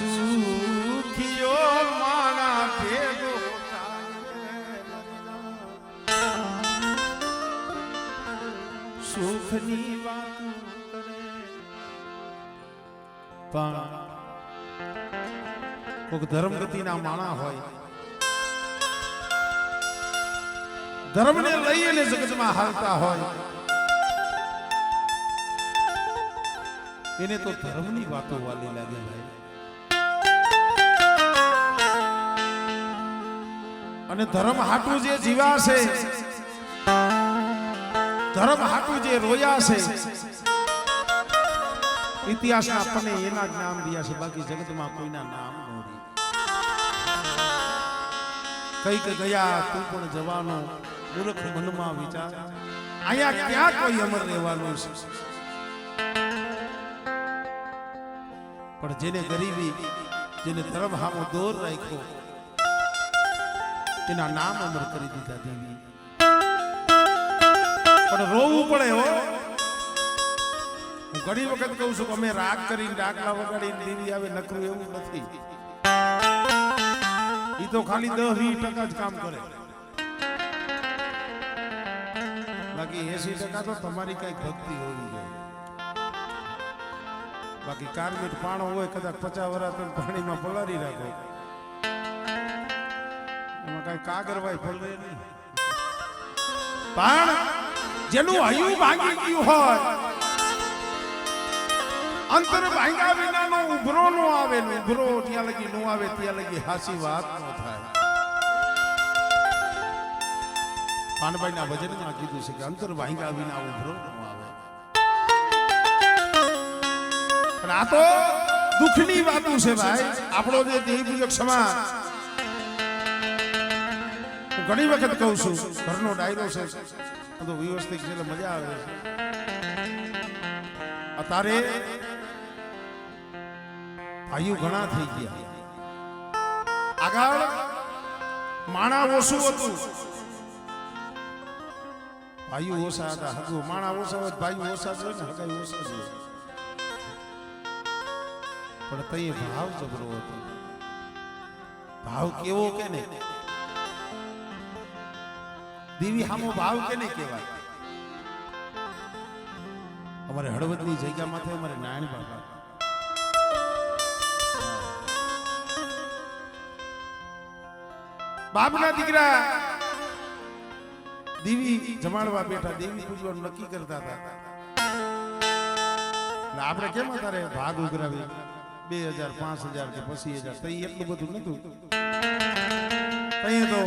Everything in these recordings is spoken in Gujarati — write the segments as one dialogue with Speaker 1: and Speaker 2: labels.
Speaker 1: સુખિયો માણા ભેગો સુખની વાત કરે પણ કોઈક ધર્મગતિના માણા હોય ધર્મને લઈને જગતમાં હાલતા હોય એને તો ધર્મની વાતો વાલી લાગે ભાઈ અને ધર્મ હાટું જે જીવા છે ધર્મ હાટું જે રોયા છે ઇતિહાસના આપણને એના જ નામ રહ્યા છે બાકી જગતમાં કોઈના નામ નથી કઈક ગયા તું પણ જવાનો મૂર્ખ મનમાં વિચાર અહીંયા ક્યાં કોઈ અમર રહેવાનું છે પણ જેને ગરીબી જેને ધર્મ હામો દોર રાખ્યો એના નામ અમર કરી દીધા દેવી પણ રોવું પડે હો હું ઘણી વખત કહું છું કે અમે રાગ કરીને ડાકલા વગાડીને દેવી આવે નકરું એવું નથી એ તો ખાલી 10-20% જ કામ કરે બાકી 80% તો તમારી કઈક ભક્તિ હોવી જોઈએ બાકી કાર્મિક પાણો હોય કદાચ 50 વર્ષ પાણીમાં પલારી રાખો એમાં કઈ કાગરવાય ફળે નહીં પણ જેનું હયું ભાંગી ગયું હોય અંતર ભાંગ્યા વિનાનો ઉભરો નો આવે ને ઉભરો ત્યાં લગી નો આવે ત્યાં લગી હાસી વાત નો થાય પાનભાઈના ભજનમાં કીધું છે કે અંતર ભાંગ્યા વિના ઉભરો નો આવે પણ આ તો દુઃખની વાતો છે ભાઈ આપણો જે દેવપૂજક સમાજ હું ઘણી વખત કહું છું ઘરનો ડાયરો છે બધું વ્યવસ્થિત છે મજા આવે છે અત્યારે ભાઈઓ ઘણા થઈ ગયા આગળ માણા ઓછું હતું ભાઈઓ ઓછા હતા હગુ માણા ઓછા હોય ભાઈઓ ઓછા છે ને હગાઈ ઓછા છે પણ તઈ ભાવ જબરો હતો ભાવ કેવો કે ને દેવી હામો ભાવ કેને કહેવાય અમારે હળવદની જગ્યામાંથી અમારે નારાયણ બાબા બાપના દીકરા દેવી જમાડવા બેઠા દેવી પૂજવાનું નક્કી કરતા હતા આપણે કેમ અત્યારે ભાગ ઉઘરાવી 2000 5000 કે 25000 તઈ એટલું બધું નતું તઈ તો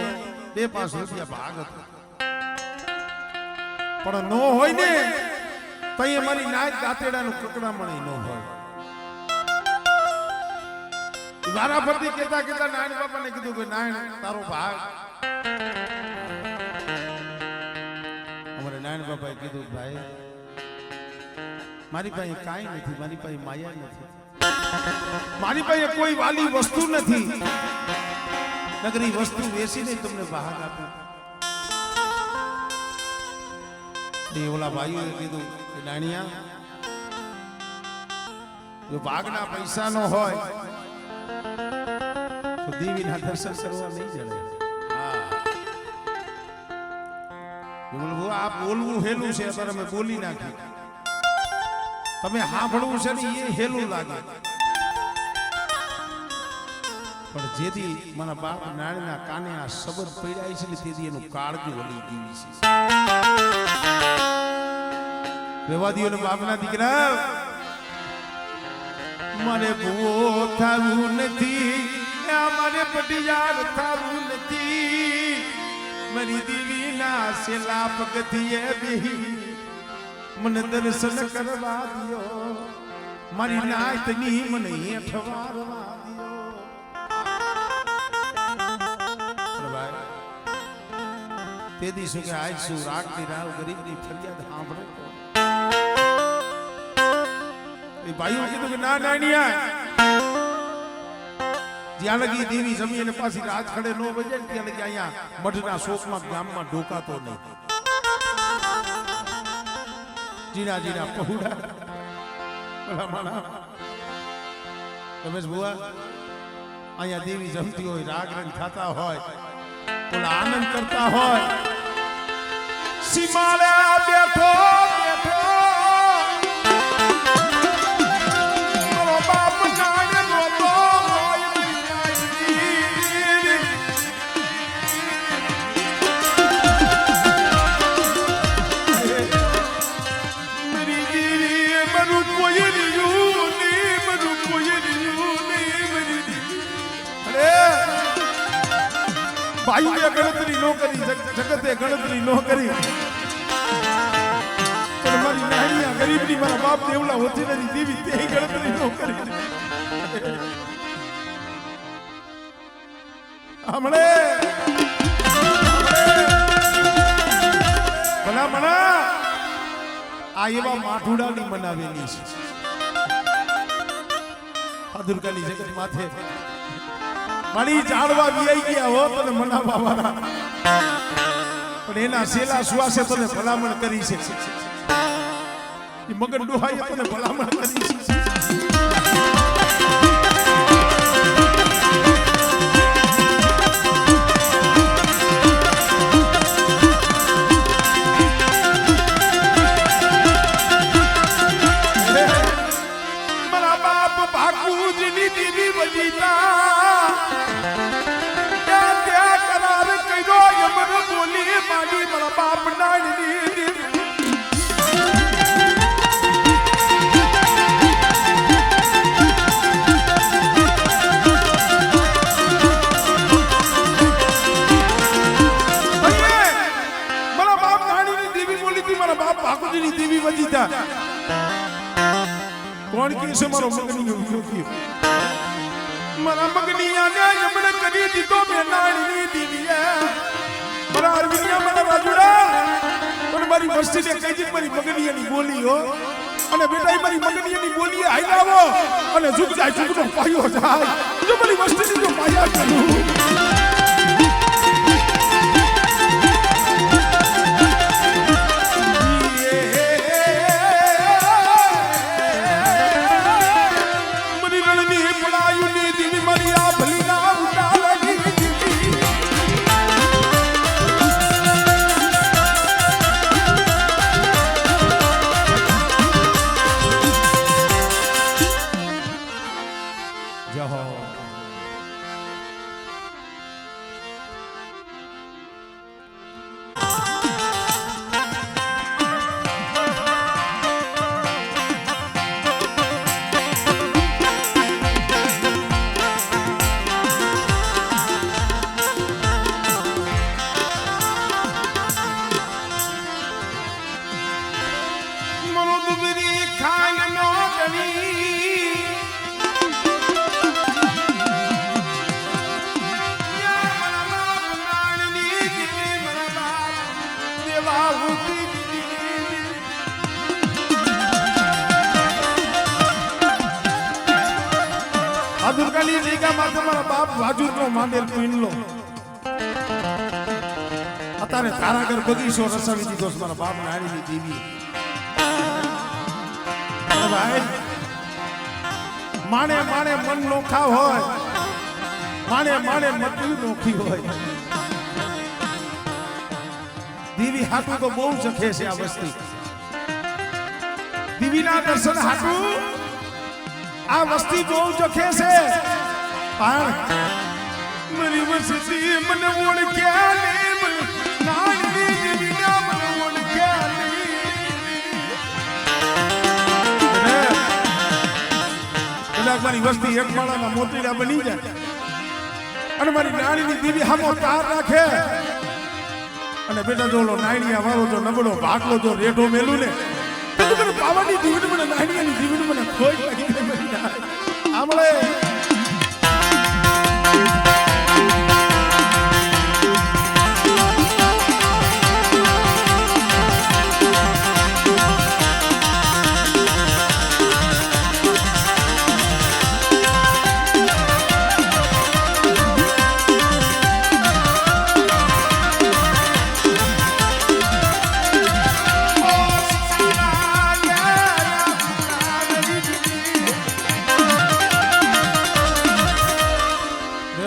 Speaker 1: 2-5 રૂપિયા ભાગ હતો પણ નો હોય ને તઈ અમારી નાયક દાતેડાનું કકડા મણી નો હોય વારા ફરતી કેતા નારાયણ બાપાને કીધું કે નારાયણ તારો ભાગ અમારે નારાયણ બાપાએ કીધું ભાઈ મારી પાસે કાંઈ નથી મારી પાસે માયા નથી મારી પાસે કોઈ વાલી વસ્તુ નથી નગરી વસ્તુ વેચીને તમને ભાગ આપું ઓલા ભાઈઓએ કીધું કે નાણિયા જો ભાગના પૈસા નો હોય તો દેવીના દર્શન કરવા નહીં જડે આ બોલવું હેલું છે અત્યારે અમે બોલી નાખી તમે સાંભળવું છે ને એ હેલું લાગે પણ જેથી મારા બાપ નાણીના કાને આ શબ્દ પડ્યા છે ને તેથી એનું કાળજું વળી ગયું છે રેવાદીઓને બાપના દીકરા મારે ભૂવો થવું નથી મારે પટિયાર થવું નથી મારી દેવીના સેલા પગથીએ બેહી મને દર્શન કરવા દિયો મારી નાતની મને હેઠવારવા દિયો તેથી શું કે આજ શું રાગની રાવ ગરીબની ફરિયાદ સાંભળો એ ભાઈઓ કીધું કે ના નાનિયા જ્યાં લગી દેવી જમી અને પાછી રાત ખડે નો બજે ત્યાં લગી અહીંયા મઢના શોકમાં ગામમાં ઢોકાતો નહીં જીના પહોળા ભલા માણા રમેશ બુઆ અહીંયા દેવી જમતી હોય, રાગ રંગ થતા હોય, ઓલા આનંદ કરતા હોય, સીમાડે બેઠો બેઠો મારો બાપ નાડે રોતો હોય મરી ગઈ મરું કોઈ રહ્યું નહીં, મરું કોઈ રહ્યું નહીં, મરી ભાઈએ ગણતરી નો કરી, જગતે ગણતરી નો કરી, પણ મારી નાની ગરીબની મારા બાપ દેવલા હોતી નથી દેવી તે ગણતરી નો કરી. હમણે ભલા મણા આ એવા માઠુડાની બનાવેલી છે આ દુર્ગાની જગત માથે મારી જાળવા વિયાઈ ગયા હો તને મનાવા વાળા, પણ એના શેલા સુવાસે તને ભલામણ કરી છે, એ મગન ડોહાએ તને ભલામણ કરી છે. મારા બાપ ભાકુજની દીદી વજીતા બોલી મારી મારા બાપ નાની મારા બાપ નાની દેવી બોલી હતી, મારા બાપ ભાકુજીની દેવી વજીતા. કોણ કે છે મારો મગની વિરોધી? મારા મગની આને યમને કરી દીધો મેં નાની દેવીએ. મારા અરવિંદિયા મારા રાજુડા પણ મારી વસ્તીને કહી દી મારી મગનિયાની બોલી હો, અને બેટા મારી મગનિયાની બોલીએ હાઈલાવો અને ઝુક જાય ઝુકનો પાયો જાય, જો મારી વસ્તીની જો પાયા કરું. મારી રણની પડાયુની દીવી મારી આ ભલીના ઉડાલની દુર્ગાની જગ્યા માથે મારા બાપ વાજુરનો માંડેલ પીંડલો અત્યારે તારાગર બગીચો રસાવી દીધો છે મારા બાપ નારીની દેવી. ભાઈ માણે માણે મન નોખા હોય, માણે માણે મતલબ નોખી હોય. દેવી હાટું તો બહુ જખે છે આ વસ્તી. દેવીના દર્શન હાટું આ વસ્તી બહુ જખે છે, પણ મારી વસ્તી મને ઓળખ્યા નહીં, નાની દેવીના મને ઓળખ્યા નહીં. મારી વસ્તી એક માળાના મોતીડા બની જાય અને મારી નાણીની દેવી હામો તાર રાખે, અને બેટા જોલો નાણિયા વાળો જો નબળો ભાગલો જો રેઢો મેલું ને પાવાની દીવડી મને નાણિયાની દીવડી મને ખોઈ લાગી આમળે.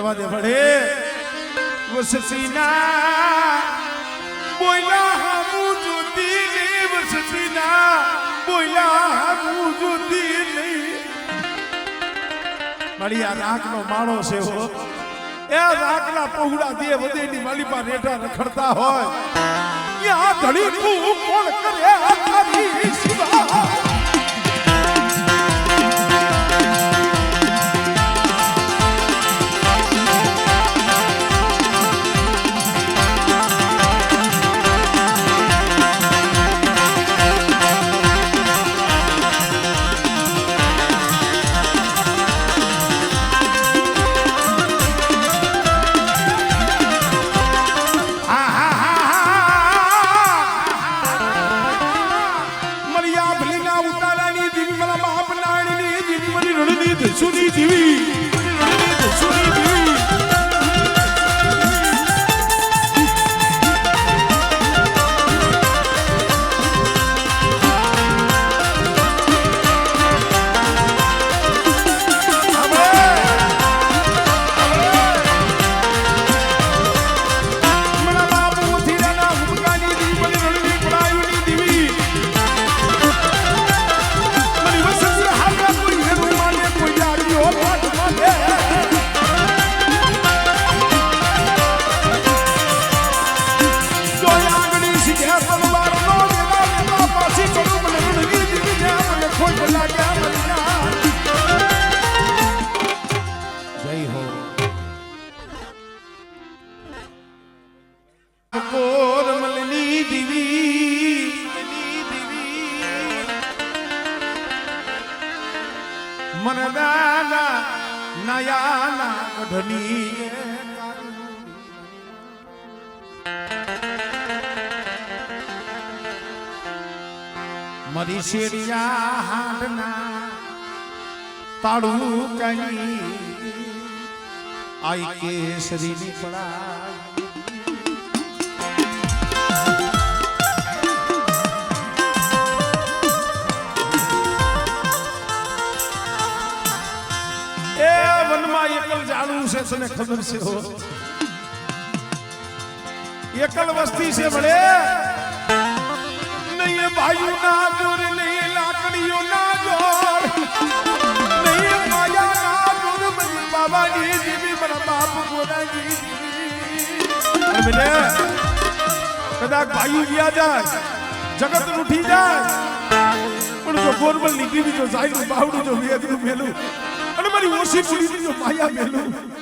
Speaker 1: રહેવા દે ભડે વસસીના બોયલા હામું જોતી ને વસસીના બોયલા હામું જોતી નહીં મારી આ રાખનો માળો છે હો એ રાખના પહોળા દે વધેની માલિપા રેઠા રખડતા હોય યા ઘડી તું કોણ કરે તારી સિવા સુની જીવી સુની જીવી મનદાના નયાના કઢની મરી શેરિયા હાડના તાળું કઈ આઈ કેસરીની પડાય એકલ જાણવું છે તને ખબર છે હો એકલ વસ્તી છે ભલે નહીં ભાઈઓ ના જોર નહીં લાકડીઓ ના જોર નહીં માયા ના જોર મરી બાબાની જીવી મારા બાપ ગોરાજી બેટા કદાચ ભાઈઓ ગયા જાય જગત ઉઠી જાય પણ જો ગોરબલ નીકળી જો જાય બાવડું જો વેદનું મેલું અને મારી ઓછી પૂરી જો માયા મેલું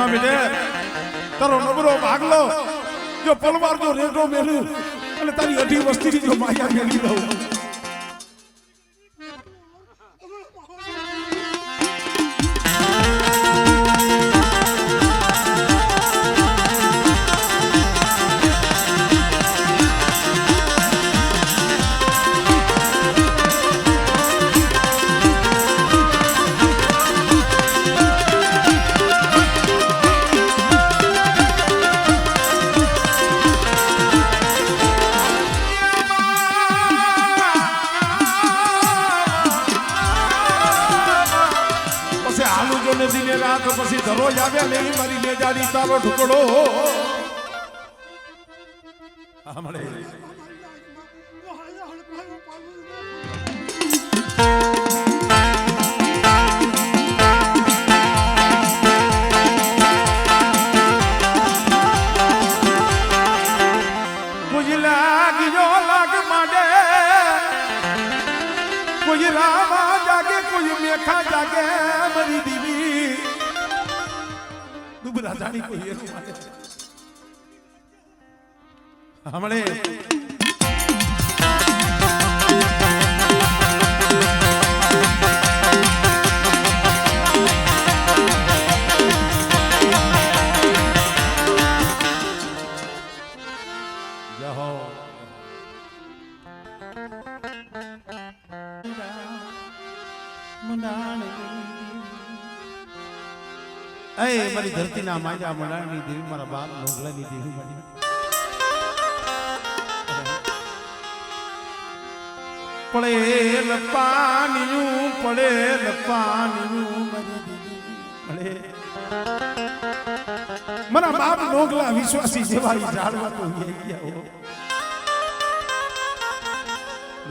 Speaker 1: આપણે તારો નબરો ભાગલો જો પલવાર જો રેડો મેલું અને તારી અઢી વસ્તી જો માયા મેલી દઉં દિને રાત પછી દરરોજ આવ્યા નહીં મારી લેજાડી તારો ઢુકડો હમણે મુજ લાગ્યો લાગ માંડે कोई रामा जागे कोई मेखा जागे मरी दीवी दुबरा जानी कोई हमने મારી ધરતીના માજા મંડાણની દેવી મારા બાપ નોગલાની દેવી મારી પડેલ પાણીયું મારી દેવી પડે મારા બાપ નોગલા વિશ્વાસી જેવા જાળવા તો ગયા હો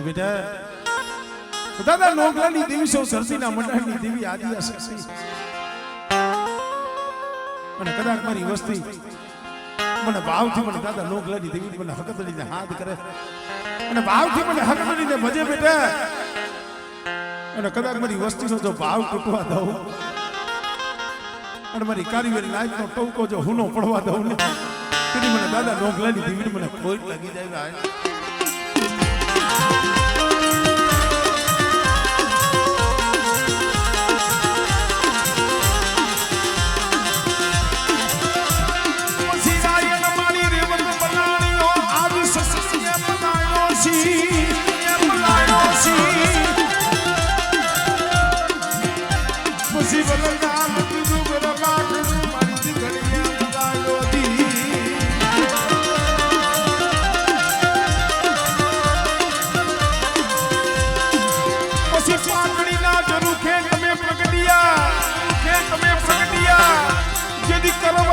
Speaker 1: બેટા દાદા નોગલાની દેવી સૌ ધરતીના મંડાણની દેવી આદિવાસી મને કદાચ મારી વસ્તી મને ભાવથી મને દાદા નોગલાની દેવી મને હકતડીને હાથ કરે અને ભાવથી મને હકતડીને ભજે બેટા અને કદાચ મારી વસ્તીનો જો ભાવ તૂટવા દઉં અને મારી કારીગરી લાઈફનો ટોકો જો હુનો પડવા દઉં ને તેથી મને દાદા નોગલાની દેવી મને ખોટ લાગી જાય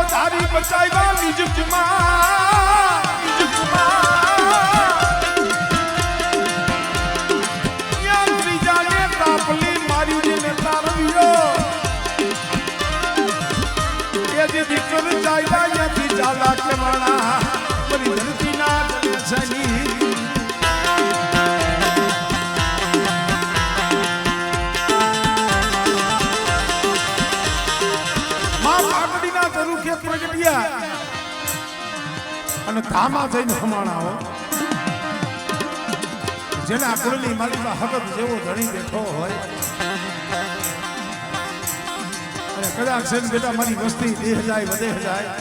Speaker 1: कर्मधारी बचाएगा निज जाने तापली मारी ने तारवियो ये यदि कर जाएगा यदि जाला के माना बड़ी धरती ना सनी અને ધામા જઈને હમાણા હો જેને આ કુળની માલિકા હકત જેવો ધણી બેઠો હોય અને કદાચ છે બેટા મારી વસ્તી દેહ જાય વધે જાય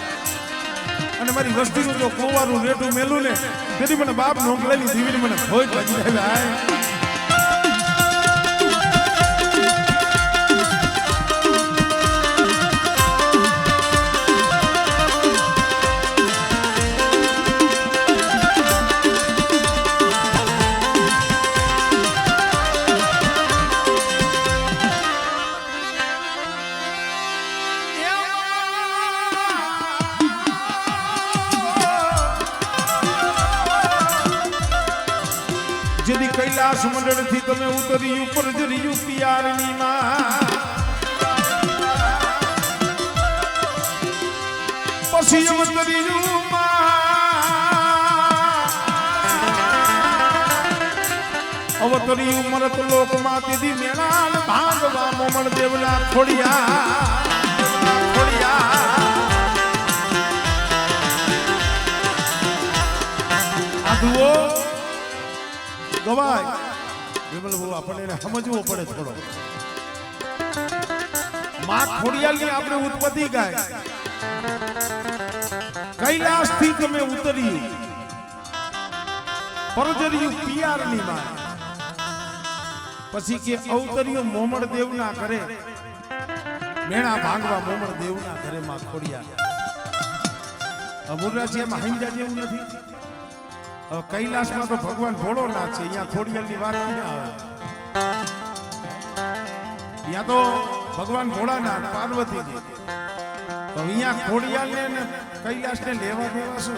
Speaker 1: અને મારી વસ્તીનું જો કોવારું રેટું મેલું ને તેથી મને બાપ નોકલેલી દીવીને મને ખોટ લાગી જાય જેદી કૈલાસ મંડળ થી તમે ઉતરી ઉપર જરી પિયારની માં પછી ઉતરી અવતરી ઉમરત લોક માં તેદી મેળાન ભાગવા મોમણ દેવલા ખોડિયા આદુઓ ગવાય વિમલ બહુ આપણને સમજવું પડે થોડો માં ખોડિયાલની આપણે ઉત્પત્તિ ગાય કૈલાસ થી તમે ઉતરી પરજર્યું પિયારની માં પછી કે અવતર્યું મોમડ દેવ ના કરે મેણા ભાંગવા મોમડ દેવ ના ઘરે માં ખોડિયાલ અમુરાજી એમાં હંજા જેવું નથી કૈલાસમાં તો ભગવાન ભોળોનાથ છે અહીંયા ખોડિયાલની વાત ક્યાં આવે ત્યાં તો ભગવાન ભોળાનાથ પાર્વતીજી તો અહીંયા ખોડિયાલને કૈલાસને લેવા દેવા શું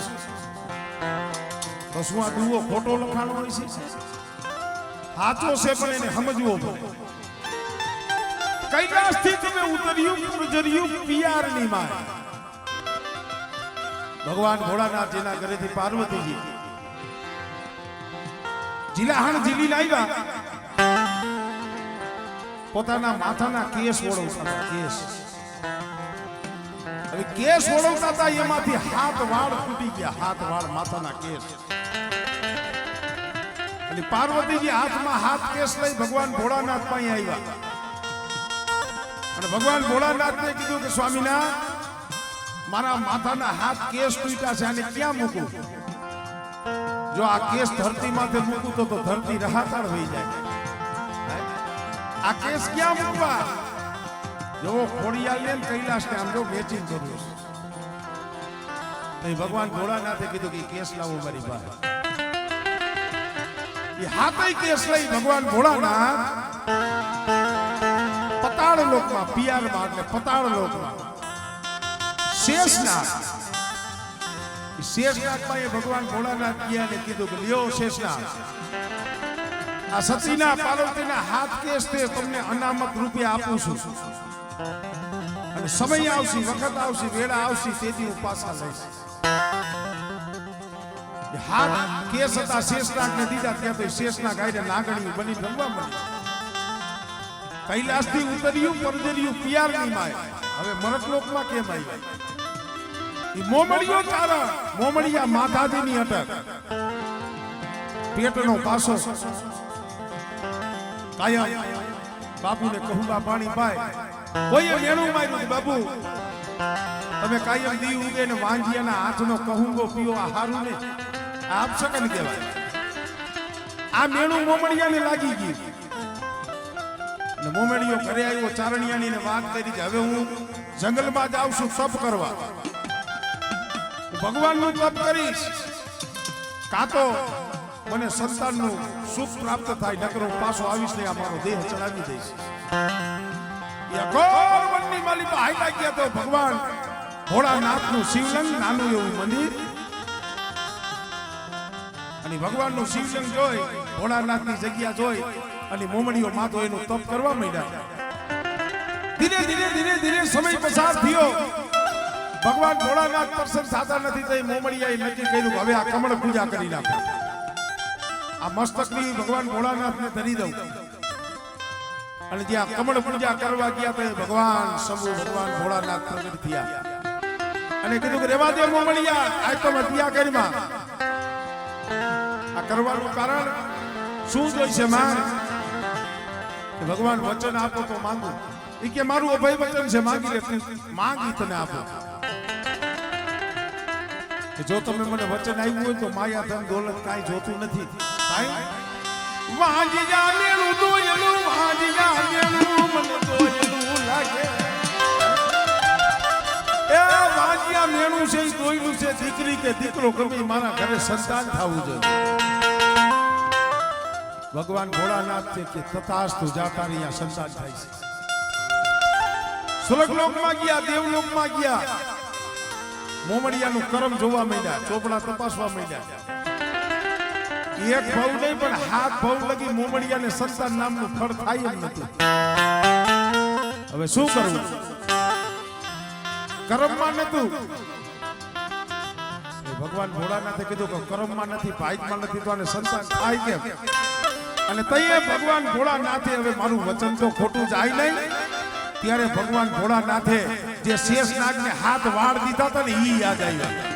Speaker 1: તો શું આ દુઓ ખોટો લખાણો હોય છે સાચો છે પણ એને સમજવો પડે કૈલાસ થી તમે ઉતર્યું જર્યું પિયારની માં ભગવાન ભોળાનાથ જેના ઘરેથી પાર્વતીજી જીલાહણ જીલી લાવ્યા પોતાના માથાના કેસ ઓળવતા હતા, કેસ. હવે કેસ ઓળવતા હતા એમાંથી હાથ વાળ તૂટી ગયા, હાથ વાળ માથાના કેસ. અને પાર્વતીજી હાથમાં હાથ કેસ લઈ ભગવાન ભોળાનાથ પાસે આવ્યા અને ભગવાન ભોળાનાથને કીધું કે સ્વામીનાથ, મારા માથાના હાથ કેસ તૂટ્યા છે, આને ક્યાં મૂકું? જો આ કેસ ધરતી માથે મૂકું તો ધરતી રહાકાર થઈ જાય. આ કેસ ક્યાં મૂકવા? જો ખોડિયાલને કૈલાસને આમ જો વેચી કર્યું છે. ભગવાન ભોળાનાથે કીધું કે કેસ લાવો મારી પાસે. એ હાથે કેસ લઈ ભગવાન ભોળાનાથ પતાળ લોકમાં, પિયારમાં એટલે પતાળ લોકમાં શેષનાગ, શેષનાગમાં એ ભગવાન ભોળાનાથ ગયા ને કીધું કે લ્યો શેષનાગ, આ સતીના પાર્વતીના હાથ કેસ તે તમને અનામત રૂપે આપું છું. અને સમય આવશે, વખત આવશે, વેળા આવશે, તેથી હું પાછા લઈશ. હાથ કેસ હતા શેષનાગને દીધા, ત્યાં તો શેષનાગ આઈને નાગણી બની રમવા મળી. કૈલાસથી ઉતર્યું પરજર્યું પિયારની માય. હવે મરતલોકમાં કેમ આવ્યા? એ મોમડીઓ કારણ, મોમડિયા માતાજીની અટક, પેટનો પાસો કાયમ બાપુને કહુંબા પાણી પાય. કોઈએ મેણું માર્યું, બાપુ તમે કાયમ દી ઉગે ને વાંજિયાના હાથનો કહુંબો પીઓ, આ હારું ને આપ શકન કહેવાય. આ મેણું મોમડિયાને લાગી ગયું અને મોમડિયો ઘરે આવ્યો, ચારણિયાની વાત કરી કે હવે હું જંગલમાં જાઉં છું તપ કરવા, ભગવાનનું તપ કરીશ, કાં તો મને સંતાનનું સુખ પ્રાપ્ત થાય, નકર હું પાછો આવીશ ને આ મારો દેહ ચડાવી દઈશ. ઘોર વનની માલિકા હાઈલા ગયા તો ભગવાન ભોળાનાથનું શિવલિંગ, નાનું એવું મંદિર, અને ભગવાનનું શિવલિંગ જોઈ, ભોળાનાથની જગ્યા જોઈ અને મોમડીઓ માથો એનું તપ કરવા માંડ્યા. ધીરે ધીરે ધીરે ધીરે સમય પસાર થયો. ભગવાન ભોળાનાથ પ્રસન્ન થતા નથી, તો મોમડીયાએ નક્કી કર્યું હવે આ કમળ પૂજા કરી નાખો, આ મસ્તકની ભગવાન ભોળાનાથને ધરી દઉં. અને જ્યાં કમળ પૂજા કરવા ગયા તો ભગવાન શંભુ ભગવાન ભોળાનાથ પ્રગટ થયા અને કીધું કે રેવા દે મોમડીયા, આજ તો મેં ત્યાં કરીમાં. આ કરવાનું કારણ શું જોઈશે માં? ભગવાન વચન આપો તો માંગુ. એ કે મારું અભય વચન છે, માંગી લે, માંગી તને આપો. જો તમે મને વચન આવ્યું હોય તો માયા ધન દોલત કાંઈ જોતું નથી. વાંજિયા મેળું દોયલું, વાંજિયા મેળું મને દોયલું લાગે. એ વાંજિયા મેળું છે, દોયલું છે, દીકરી કે દીકરો ગમે મારા ઘરે સંતાન થવું જોઈએ. ભગવાન ભોળાનાથ છે કે તથાસ્તુ, જાતા રહ્યા સંતાન થાય છે. સ્વર્ગલોકમાં ગયા, દેવલોકમાં ગયા, મોમડિયાનું કરમ જોવા માંડ્યા, ચોપડા તપાસવા માંડ્યા. એક ભાવ નહીં પણ હાથ ભાવ લગી મોમડિયાને સંતાન નામનું ફળ થાય એમ નથી. હવે શું કરવું? કરમમાં નતું. ભગવાન ભોળાનાથે કીધું કે કરમમાં નથી, ભાગ્યમાં નથી, તો આને સંતાન થાય કેમ? અને તઈએ ભગવાન ભોળાનાથે હવે મારું વચન તો ખોટું જાય નહીં. ત્યારે ભગવાન ભોળાનાથે જે શેષનાગને હાથ વાળ દીધા હતા ને ઈ યાદ આવ્યા.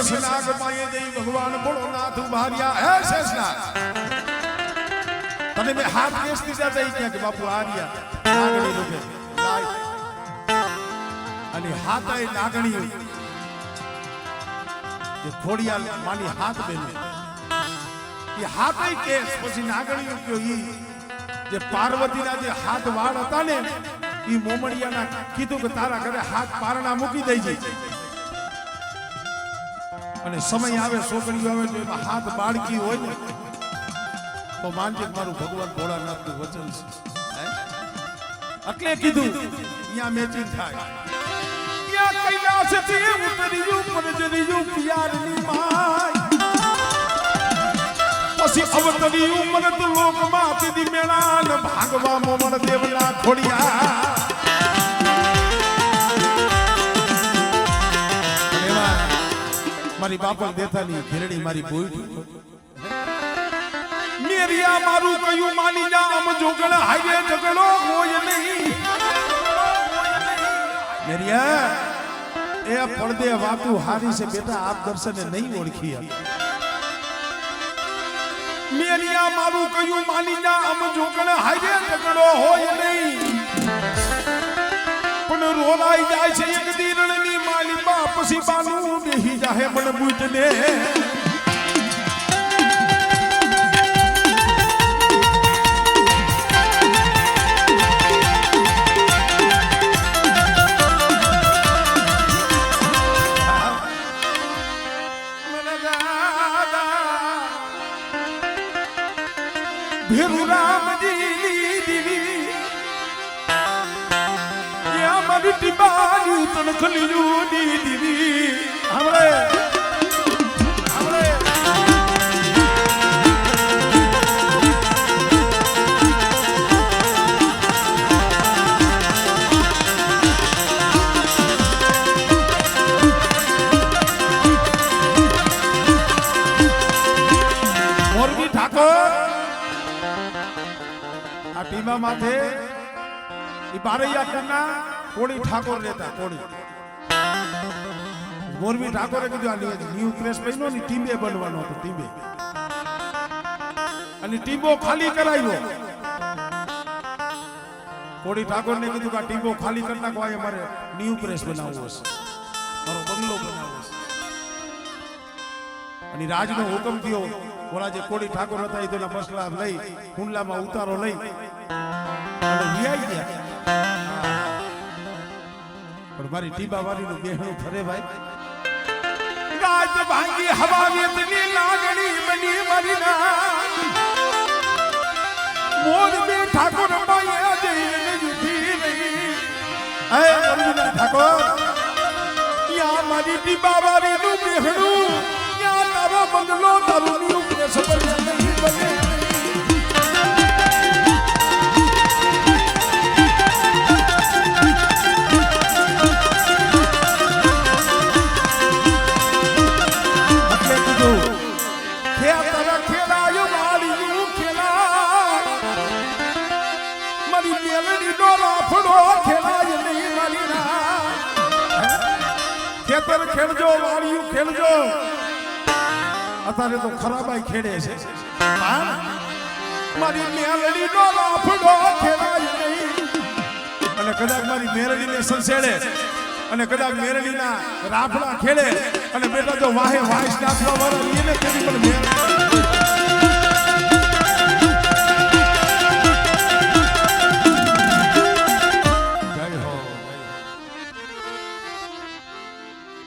Speaker 1: શેષનાગ માયે જઈ ભગવાન ભોળોનાથ ઉભાર્યા. હે શેષનાગ, તને મેં હાથ કેસ દીધા જઈ ક્યાં કે બાપુ આર્યા નાગણી રૂપે લાય. અને હાથાય નાગણી જે ખોડિયાલ માની હાથ બેની એ હાથાય કેસ પછી નાગણી કયો ઈ જે પાર્વતીના જે હાથ વાળ હતા ને ઈ મોમડિયાના કીધું કે તારા ઘરે હાથ પારણા મૂકી દઈ જઈ. અને સમય આવે, છોકરીઓ આવે તો એમાં હાથ બાળકી હોય ને તો માનજે મારું ભગવાન ભોળાનાથનું વચન છે. એટલે કીધું અહીંયા મેચિંગ થાય ત્યાં કૈલાસથી ઉતર્યું પરજર્યું પિયારની માય પછી અવતર્યું મનત લોકમાં તીધી મેળા ને ભાગવા મોમણ દેવના ખોડિયા મારી બાપા દેતાની ઘેરડી મારી બોઈ મેરિયા મારું કયું માની જા આમ જોગણ હાઈવે ઝઘડો હોય નહીં મેરિયા એ પડદે વાતું હારી છે બેટા આપ દર્શને નહીં ઓળખી મેરિયા મારું કયું માની જા આમ જોગણ હાઈવે ઝઘડો હોય નહીં પણ રોલાઈ જાય છે એક દીરણની માલી બાપ સી બાનું બેહી જાહે મન બુટને ભેરુ રામજી દીવી મારી ટીબાની તણખલીયું દીવી हमरे મોરબી ઠાકોર આ ટીમા માથે ઈ બારૈયા કરના કોડી ઠાકોર રહેતા કોડી મોરબી ઠાકોરે કીધું આ ન્યુ પ્રેસ બન્યો ને ટીમે બનવાનો હતો ટીમે અને ટીમો ખાલી કરાવ્યો કોડી ઠાકોરને કીધું કે આ ટીમો ખાલી કરી નાખો આ મારે ન્યુ પ્રેસ બનાવવો છે મારો બંગલો બનાવવો છે અને રાજનો હુકમ થયો ઓલા જે કોડી ઠાકોર હતા એ તેના બસલા લઈ કુંડલામાં ઉતારો લઈ અને વિયાઈ ગયા પણ મારી ટીબા વાળીનું બેહણું ફરે ભાઈ રાત ભાંગી હવા વેતની લાગણી બની મરીના મોર બે ઠાકોર માયા જઈને જુઠી રહી હે અરવિંદ ઠાકોર યા મારી ટીબા વાળીનું બેહણું યા તારો બંગલો તારું ન્યુ પ્રેસ પર નહીં બને ખેતર ખેડજો વાળિયું ખેડજો અત્યારે તો ખરાબાઈ ખેડે છે મારી મેલડી નો લાફડો ખેલાય નહીં અને કદાચ મારી મેરડીને સંસેડે અને કદાચ મેરડીના રાફડા ખેડે અને બેટા જો વાહે વાઈસ નાખવા વાળા એને તેની પણ મેરડી